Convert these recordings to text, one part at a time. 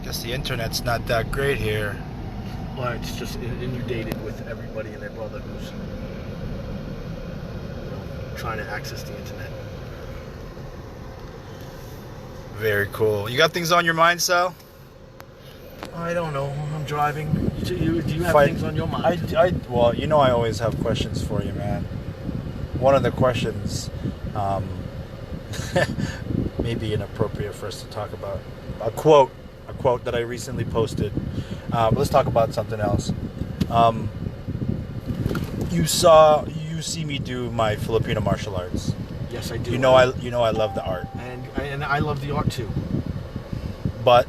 Guess the internet's not that great here. Well, it's just inundated with everybody and their brother who's trying to access the internet. Very cool. You got things on your mind, Sal? I don't know. I'm driving. Do you have things on your mind? Well, you know I always have questions for you, man. One of the questions may be inappropriate for us to talk about. A quote that I recently posted. But let's talk about something else. You see me do my Filipino martial arts. Yes, I do. You know I love the art. And I love the art too. But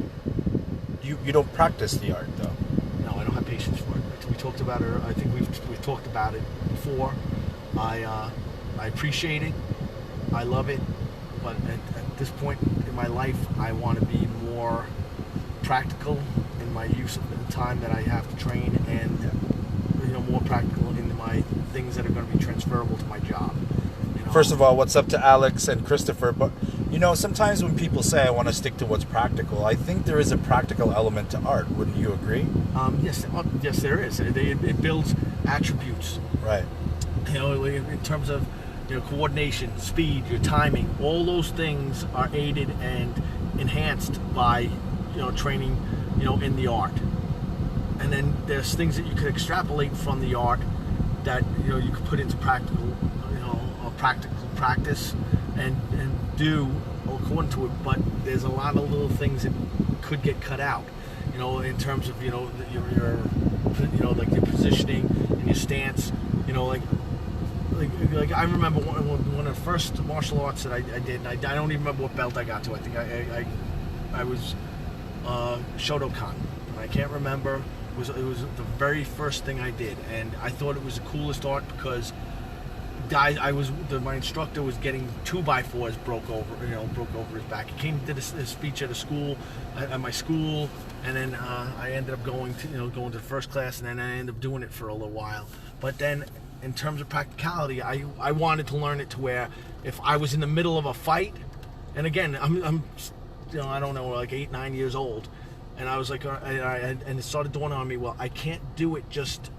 you don't practice the art though. No, I don't have patience for it. We talked about it. I think we've talked about it before. I appreciate it. I love it. But at this point in my life, I want to be more practical in my use of the time that I have to train, and more practical in my things that are going to be transferable to my job. First of all, what's up to Alex and Christopher? But sometimes when people say I want to stick to what's practical, I think there is a practical element to art. Wouldn't you agree? Yes, there is. It builds attributes. Right. In terms of coordination, speed, your timing, all those things are aided and enhanced by training in the art. And then there's things that you could extrapolate from the art that you could put into practical practice and do according to it. But there's a lot of little things that could get cut out, in terms of your like your positioning and your stance. Like I remember one of the first martial arts that I did, and I don't even remember what belt I got to. I think I was Shotokan. I can't remember. It was the very first thing I did, and I thought it was the coolest art because my instructor was getting 2x4s broke over his back. He came and did a speech at my school, and then I ended up going to the first class, and then I ended up doing it for a little while. But then, in terms of practicality, I wanted to learn it to where if I was in the middle of a fight, and again, I'm I don't know, like 8-9 years old, and I was like, and it started dawning on me, well, I can't do it just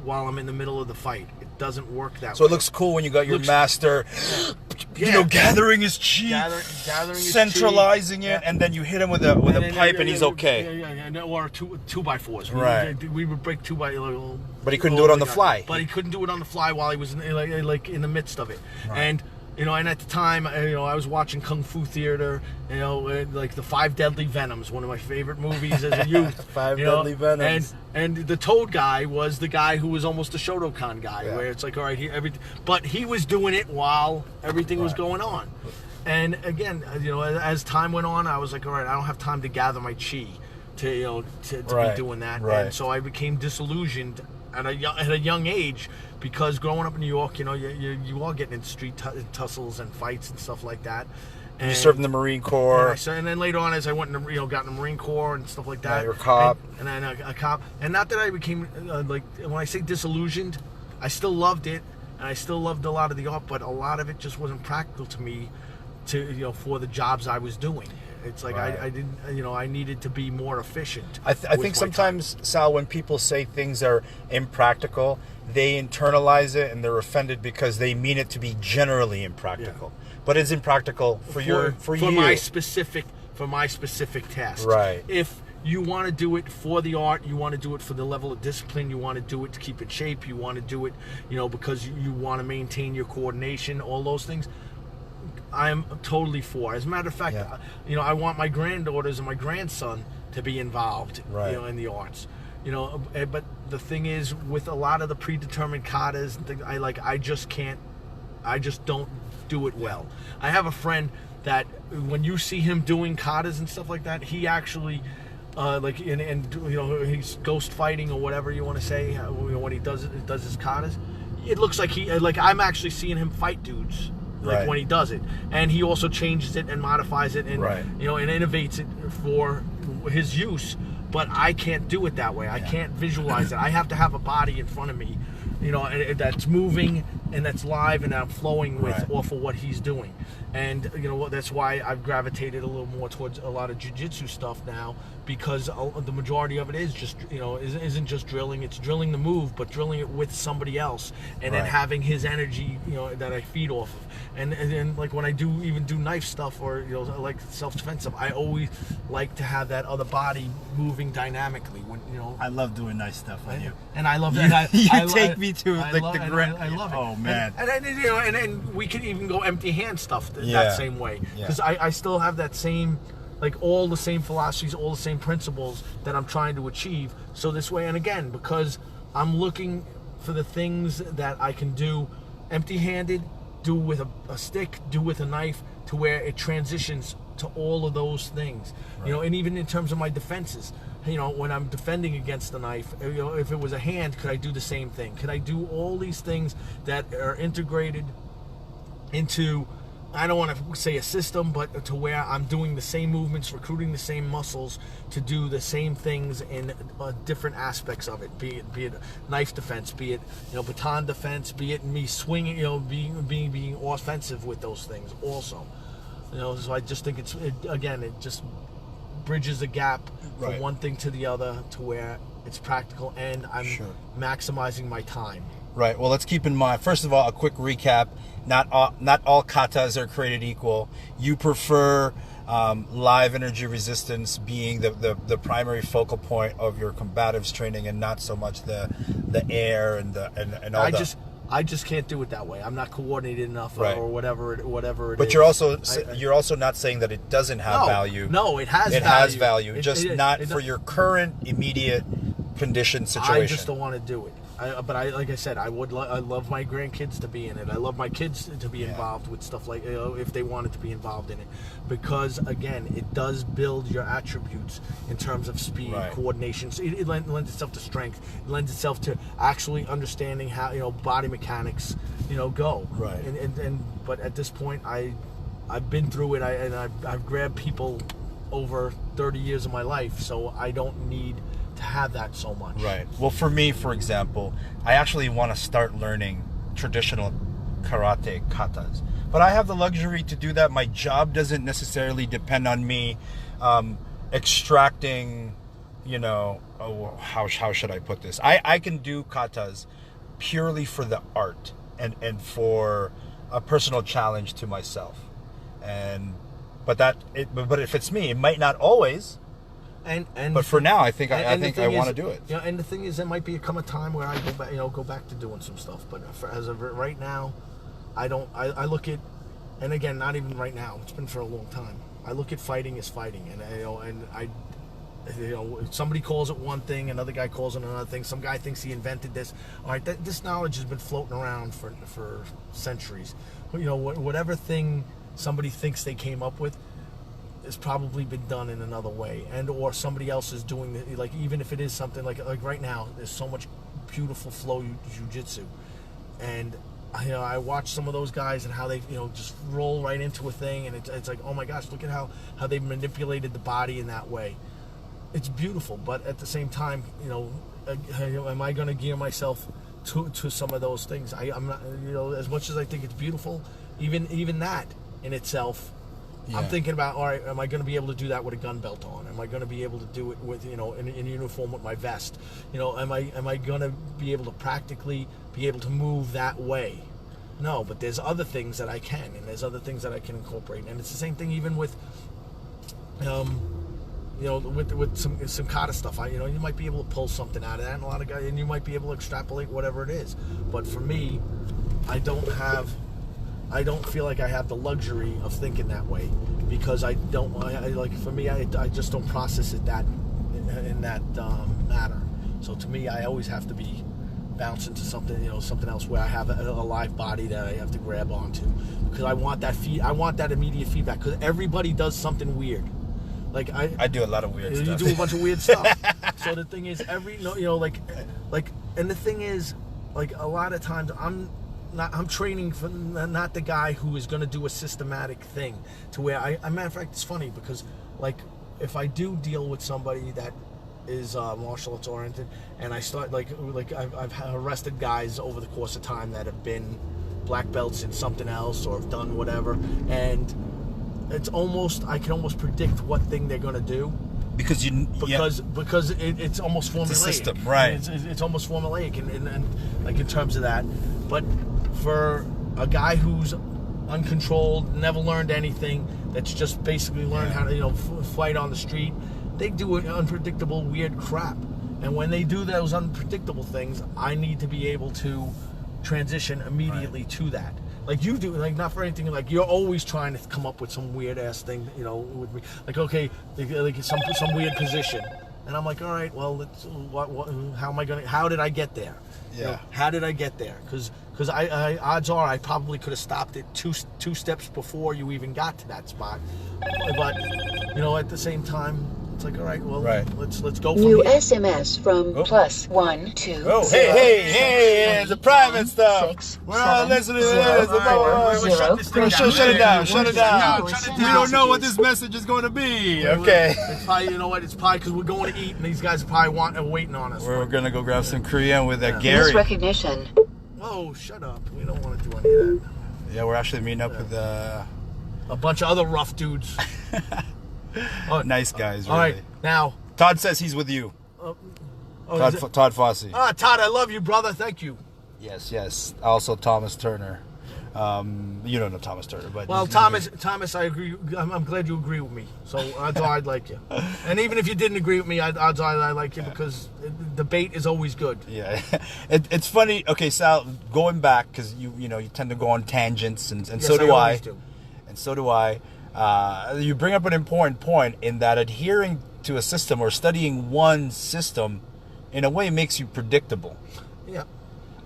while I'm in the middle of the fight. It doesn't work that way. So it looks cool when you got your master, gathering his chi, gathering his centralizing chi. it, and then you hit him with a pipe, and he's okay. Or 2x4s. Right. We would break 2x. But he couldn't do it on the fly. But he couldn't do it on the fly while he was in the midst of it. Right. And at the time, I was watching Kung Fu Theater, like the Five Deadly Venoms, one of my favorite movies as a youth. Five Deadly Venoms. And the Toad guy was the guy who was almost a Shotokan guy, where it's like, all right, but he was doing it while everything was going on. And again, as time went on, I was like, all right, I don't have time to gather my chi to be doing that. Right. And so I became disillusioned at a young age, because growing up in New York, you are getting into street tussles and fights and stuff like that. And you served in the Marine Corps. And then later on, as I went got in the Marine Corps and stuff like that. You're a cop. And then a cop. And not that I became, when I say disillusioned, I still loved it, and I still loved a lot of the art, but a lot of it just wasn't practical to me for the jobs I was doing. It's like I didn't, I needed to be more efficient. I think sometimes, Sal, when people say things are impractical, they internalize it and they're offended because they mean it to be generally impractical. Yeah. But it's impractical for you. My specific task. Right. If you want to do it for the art, you want to do it for the level of discipline, you want to do it to keep in shape, you want to do it, because you want to maintain your coordination, all those things, I'm totally for. As a matter of fact, I want my granddaughters and my grandson to be involved, in the arts. But the thing is, with a lot of the predetermined katas and things, I just don't do it well. I have a friend that when you see him doing katas and stuff like that, he actually he's ghost fighting or whatever you want to say, when he does his katas, it looks like I'm actually seeing him fight dudes. When he does it, and he also changes it and modifies it and and innovates it for his use. But I can't do it that way. I can't visualize it. I have to have a body in front of me, that's moving that's live and I'm flowing with Right. off of what he's doing. And that's why I've gravitated a little more towards a lot of jiu-jitsu stuff now, because the majority of it is just isn't just drilling. It's drilling the move, but drilling it with somebody else, and then Right. having his energy that I feed off of. And then like when I do knife stuff or like self-defensive, I always like to have that other body moving dynamically. When I love doing nice stuff with you. and I love You, that. you take me to I like love, the and ground. I love it. Oh man. And then we can even go empty hand stuff Yeah. that same way, Yeah. because I still have that same, like all the same philosophies, all the same principles that I'm trying to achieve. So this way, and again, because I'm looking for the things that I can do empty-handed, do with a stick, do with a knife, to where it transitions to all of those things. Right. And even in terms of my defenses, when I'm defending against the knife, if it was a hand, could I do the same thing? Could I do all these things that are integrated into, I don't want to say a system, but to where I'm doing the same movements, recruiting the same muscles to do the same things in different aspects of it, be it knife defense, be it baton defense, be it me swinging, being offensive with those things also. So I just think it just bridges the gap Right. from one thing to the other, to where it's practical and I'm Sure. maximizing my time. Right. Well, let's keep in mind, first of all, a quick recap. Not all katas are created equal. You prefer live energy resistance being the primary focal point of your combatives training, and not so much the air and all that. I just can't do it that way. I'm not coordinated enough, Right. or whatever it But is. you're also not saying that it doesn't have value. No, it has It value. has value, just not for your current immediate condition situation. I just don't want to do it. But like I said, I love my grandkids to be in it. I love my kids to be involved with stuff like, if they wanted to be involved in it, because again, it does build your attributes in terms of speed, Right. coordination. So it lends itself to strength. It lends itself to actually understanding how body mechanics go. Right. But at this point, I've been through it. I've grabbed people over 30 years of my life, so I don't need to have that so much. Right. Well, for me, for example, I actually want to start learning traditional karate katas, but I have the luxury to do that. My job doesn't necessarily depend on me extracting, how should I put this? I can do katas purely for the art and for a personal challenge to myself. But if it's me, it might not always. But for now, I think I want to do it. And the thing is, there might come a time where I go back to doing some stuff. But as of right now, I don't. I look at, and again, not even right now. It's been for a long time. I look at fighting as fighting, and somebody calls it one thing, another guy calls it another thing. Some guy thinks he invented this. All right, this knowledge has been floating around for centuries. Whatever thing somebody thinks they came up with, it's probably been done in another way, or somebody else is doing it. Like, even if it is something like right now, there's so much beautiful flow jiu-jitsu, and I watch some of those guys and how they just roll right into a thing, and it's like, oh my gosh, look at how they've manipulated the body in that way. It's beautiful, but at the same time, am I going to gear myself to some of those things? I'm not, as much as I think it's beautiful, even that in itself. Yeah. I'm thinking about, all right, am I going to be able to do that with a gun belt on? Am I going to be able to do it with, in uniform with my vest? Am I going to be able to practically be able to move that way? No, but there's other things that I can, and there's other things that I can incorporate. And it's the same thing even with, with some kata stuff. You might be able to pull something out of that, and a lot of guys, and you might be able to extrapolate whatever it is. But for me, I don't feel like I have the luxury of thinking that way, because for me, I just don't process it in that manner. So to me, I always have to be bouncing to something else where I have a live body that I have to grab onto, because I want that immediate feedback, because everybody does something weird. Like I do a lot of weird stuff. You do a bunch of weird stuff. So the thing is, and the thing is, like, a lot of times I'm training for not the guy who is going to do a systematic thing, to where matter of fact, it's funny, because like, if I do deal with somebody that is martial arts oriented, and I start like I've arrested guys over the course of time that have been black belts in something else or have done whatever, and it's almost, I can almost predict what thing they're going to do. Because it's almost formulaic. It's a system, right? It's almost formulaic, and like in terms of that. But for a guy who's uncontrolled, never learned anything, that's just basically learned how to fight on the street, they do unpredictable, weird crap. And when they do those unpredictable things, I need to be able to transition immediately to that. Like you do, like not for anything. Like you're always trying to come up with some weird ass thing, with me. Like okay, like some weird position, and I'm like, all right, well, how am I gonna? How did I get there? Yeah. How did I get there? Because I odds are I probably could have stopped it two steps before you even got to that spot. But at the same time, it's like, all right, well, let's go from New here. SMS from +120. Oh, hey, it's a private stuff. We're all listening to this. Shut it down. We don't know what this message is going to be. Okay. It's probably, it's probably because we're going to eat, and these guys are probably waiting on us. We're going to go grab some Korean with Gary. Misrecognition. Oh, shut up. We don't want to do any of that. Yeah, we're actually meeting up with a bunch of other rough dudes. Nice guys, really. All right, now Todd says he's with you. Todd Fosse. Todd, I love you, brother. Thank you. Yes. Also Thomas Turner. You don't know Thomas Turner, but Thomas, I agree. I'm glad you agree with me. So odds are I'd like you. And even if you didn't agree with me, odds are I like you because debate is always good. Yeah, it's funny. Okay, Sal, going back because you tend to go on tangents, and Yes, so do I. always do. And so do I. You bring up an important point in that adhering to a system or studying one system, in a way, makes you predictable. Yeah.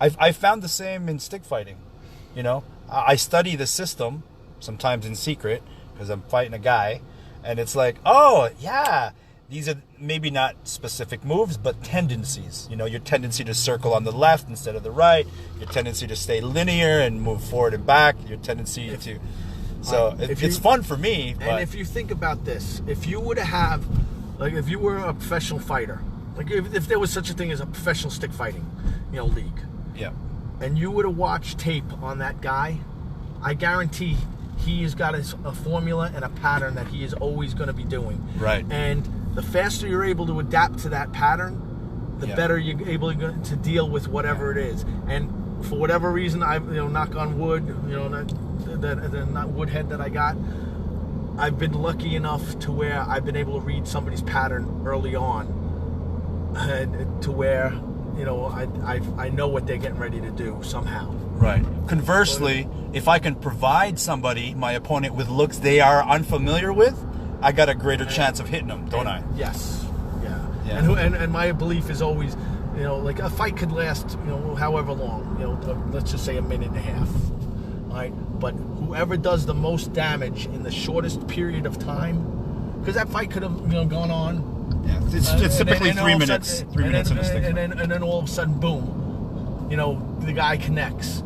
I found the same in stick fighting. I study the system, sometimes in secret, because I'm fighting a guy, and it's like, oh, yeah, these are maybe not specific moves, but tendencies. Your tendency to circle on the left instead of the right, your tendency to stay linear and move forward and back, your tendency to... So it's fun for me. But... And if you think about this, if you were to have, like, if you were a professional fighter, like if there was such a thing as a professional stick fighting, league. Yeah. And you were to watch tape on that guy, I guarantee he has got a formula and a pattern that he is always going to be doing. Right. And the faster you're able to adapt to that pattern, the better you're able to deal with whatever it is. And for whatever reason, I knock on wood, not woodhead that I got, I've been lucky enough to where I've been able to read somebody's pattern early on, to where I know what they're getting ready to do somehow. Right. Conversely, if I can provide my opponent with looks they are unfamiliar with, I got a greater chance of hitting them, don't I? Yes. Yeah. And my belief is always, like a fight could last, however long, let's just say a minute and a half. Right? But whoever does the most damage in the shortest period of time, because that fight could have gone on. Yeah, it's typically 3 minutes. 3 minutes in a stick. And then all of a sudden, boom, the guy connects.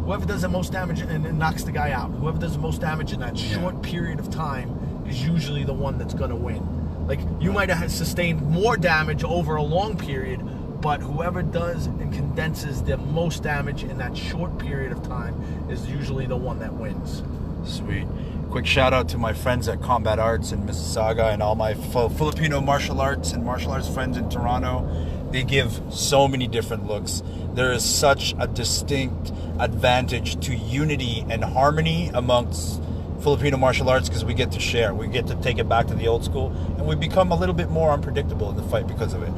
Whoever does the most damage and knocks the guy out, whoever does the most damage in that short period of time is usually the one that's going to win. Like, you might have sustained more damage over a long period, but whoever does and condenses the most damage in that short period of time is usually the one that wins. Sweet. Quick shout out to my friends at Combat Arts in Mississauga and all my Filipino martial arts and martial arts friends in Toronto. They give so many different looks. There is such a distinct advantage to unity and harmony amongst Filipino martial arts because we get to share. We get to take it back to the old school, and we become a little bit more unpredictable in the fight because of it.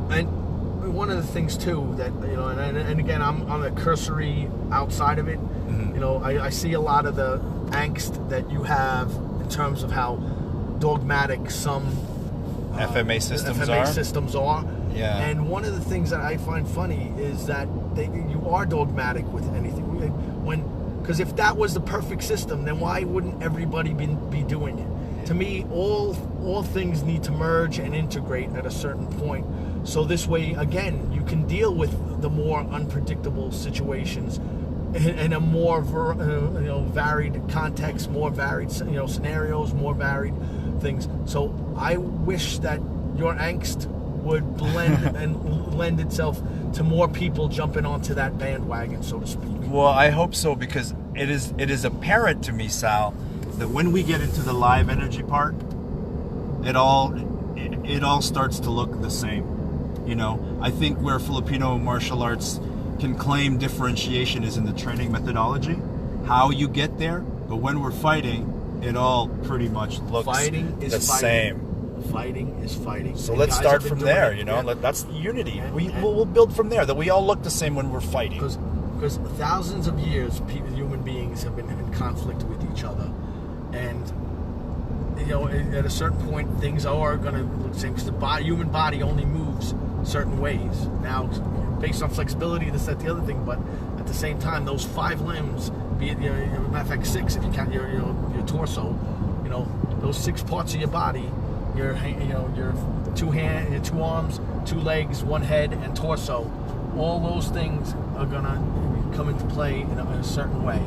And one of the things too that and again, I'm on a cursory outside of it. I see a lot of the angst that you have in terms of how dogmatic some FMA systems are. Yeah. And one of the things that I find funny is that you are dogmatic with anything. Because if that was the perfect system, then why wouldn't everybody be doing it? To me, all things need to merge and integrate at a certain point. So this way, again, you can deal with the more unpredictable situations in a more varied context, more varied scenarios, more varied things. So I wish that your angst would blend and lend itself to more people jumping onto that bandwagon, so to speak. Well, I hope so, because it is apparent to me, Sal, that when we get into the live energy part, it all starts to look the same. You know, I think where Filipino martial arts can claim differentiation is in the training methodology, how you get there. But when we're fighting, it all pretty much looks the same. Fighting is fighting. So And let's guys start have been from doing there. it. You know, Yeah. that's unity. And- We'll build from there. That we all look the same when we're fighting. Because thousands of years, human beings have been in conflict with each other, and you know, at a certain point, things are going to look the same. Because the human body only moves certain ways. Now, based on flexibility, this, that, the other thing, but at the same time, those 5 limbs, be it, matter of fact, 6 if you count your torso, you know, those 6 parts of your body, your 2 arms, 2 legs, 1 head, and torso, all those things are gonna come into play in a certain way,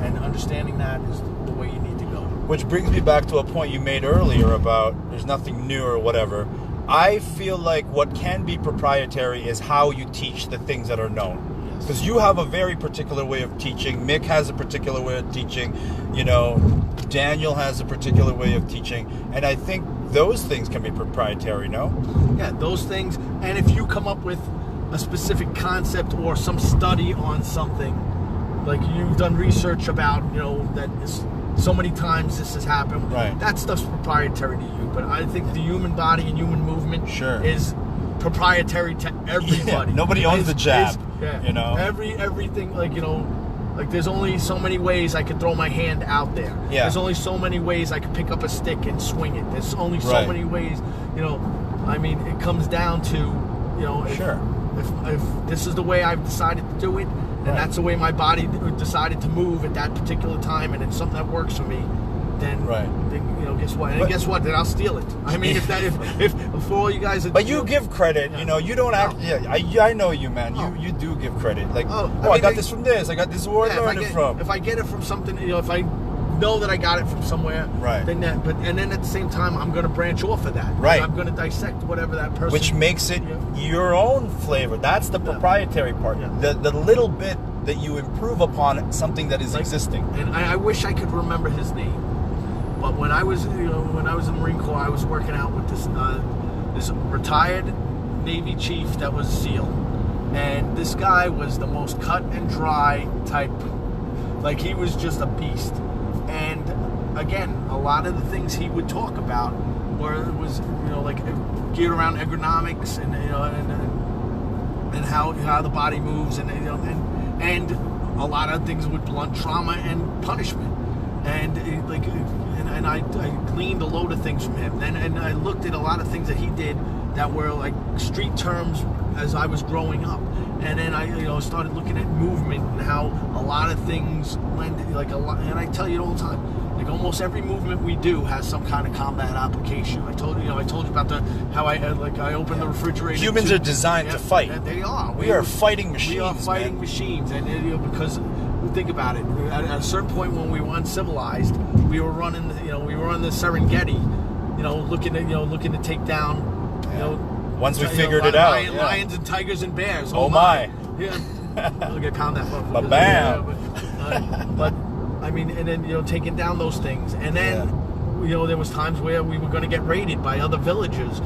and understanding that is the way you need to go. Which brings me back to a point you made earlier about there's nothing new or whatever. I feel like what can be proprietary is how you teach the things that are known. Because you have a very particular way of teaching. Mick has a particular way of teaching. You know, Daniel has a particular way of teaching. And I think those things can be proprietary, no? Yeah, those things. And if you come up with a specific concept or some study on something, like you've done research about, you know, that is so many times this has happened. Right. That stuff's proprietary to you. But I think the human body and human movement Sure. is proprietary to everybody. Yeah, nobody owns the jab, yeah, you know? Everything, like, you know, like there's only so many ways I could throw my hand out there. Yeah. There's only so many ways I could pick up a stick and swing it. There's only so Right. many ways, you know. I mean, it comes down to, you know, if this is the way I've decided to do it, and Right. that's the way my body decided to move at that particular time, and it's something that works for me, then, then you know, guess what? And But- guess what? Then I'll steal it. I mean, if for all you guys, But you give credit, you know, you don't act. No. Yeah, I know you, man. Oh. You do give credit. Like, Oh, I mean, got this from this. I got this where I if learned it from. If I get it from something, you know, if I know that I got it from somewhere, Right. Then and then at the same time, I'm going to branch off of that. Right. I'm going to dissect whatever that person. Which makes it Yeah. your own flavor. That's the proprietary part. Yeah. The little bit that you improve upon something that is existing. And I wish I could remember his name, but when I was, you know, when I was in the Marine Corps, I was working out with this retired Navy chief that was a SEAL, and this guy was the most cut and dry type. Like, he was just a beast. And again, a lot of the things he would talk about was, you know, like geared around ergonomics and, you know, and how the body moves, and, you know, and a lot of things with blunt trauma and punishment. And and I gleaned a load of things from him. And I looked at a lot of things that he did that were like street terms as I was growing up. And then I, you know, started looking at movement and how a lot of things lend, like a lot. And I tell you all the time, like almost every movement we do has some kind of combat application. I told you about how I opened the refrigerator. Humans are designed to fight. They are. We are fighting machines. We are fighting man. machines, and you know, because think about it. At a certain point, when we were uncivilized, we were running. You know, we were on the Serengeti. You know, looking to take down. You know. Once we figured it out, lions and tigers and bears. Oh my! Yeah, look at pound that. Bam! But I mean, and then, you know, taking down those things, and then you know, there was times where we were going to get raided by other villagers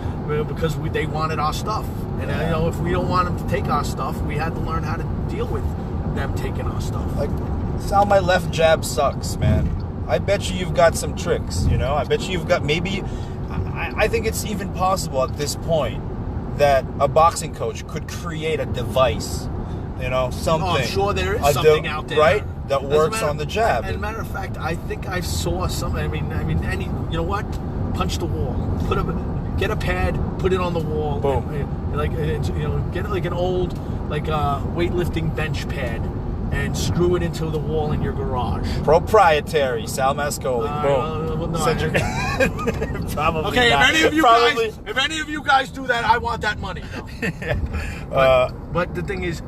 because they wanted our stuff, and you know, if we don't want them to take our stuff, we had to learn how to deal with them taking our stuff. Like, Sal, my left jab sucks, man. I bet you've got some tricks. You know, I bet you've got maybe. I think it's even possible at this point that a boxing coach could create a device, you know, something. Oh, I'm sure there is something out there, right? That works on the jab. As a matter of fact, I think I saw some. I mean, you know what? Punch the wall. Get a pad, put it on the wall. Boom. And, you know, get like an old weightlifting bench pad and screw it into the wall in your garage. Proprietary, Sal Mascoli. Boom. No, Probably okay, not. if any of you guys do that, I want that money. No. But the thing is,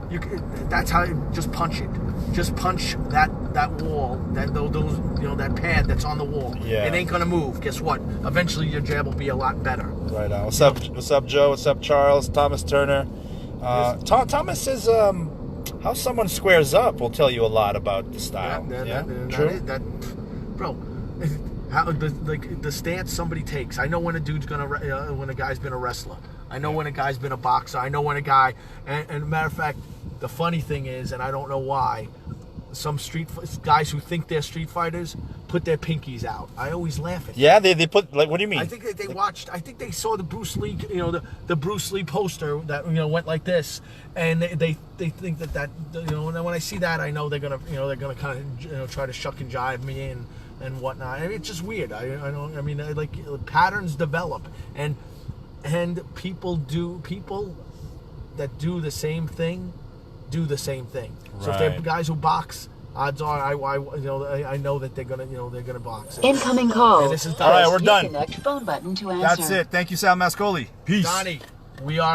that's how, just punch it. just punch that wall, those that pad that's on the wall. Yeah. It ain't gonna move. Guess what? Eventually your jab will be a lot better. Right on. What's up, Joe? What's up, Charles? Thomas Turner. Thomas says, how someone squares up will tell you a lot about the style. True. Bro, how the stance somebody takes. I know when a dude's when a guy's been a wrestler. I know when a guy's been a boxer. I know when a guy. And matter of fact, the funny thing is, and I don't know why, some guys who think they're street fighters put their pinkies out. I always laugh at. Yeah, they put like. What do you mean? I think that they watched. I think they saw the Bruce Lee, the Bruce Lee poster that went like this, and they think that when I see that, I know they're gonna kind of try to shuck and jive me in and whatnot. I mean, it's just weird. I don't. I mean, like patterns develop, and people that do the same thing do the same thing. So if they're guys who box, odds are I know that they're gonna box. Incoming call. And this is all right. We're done. Disconnect phone button to answer. That's it. Thank you, Sal Mascoli. Peace. Donnie, we are.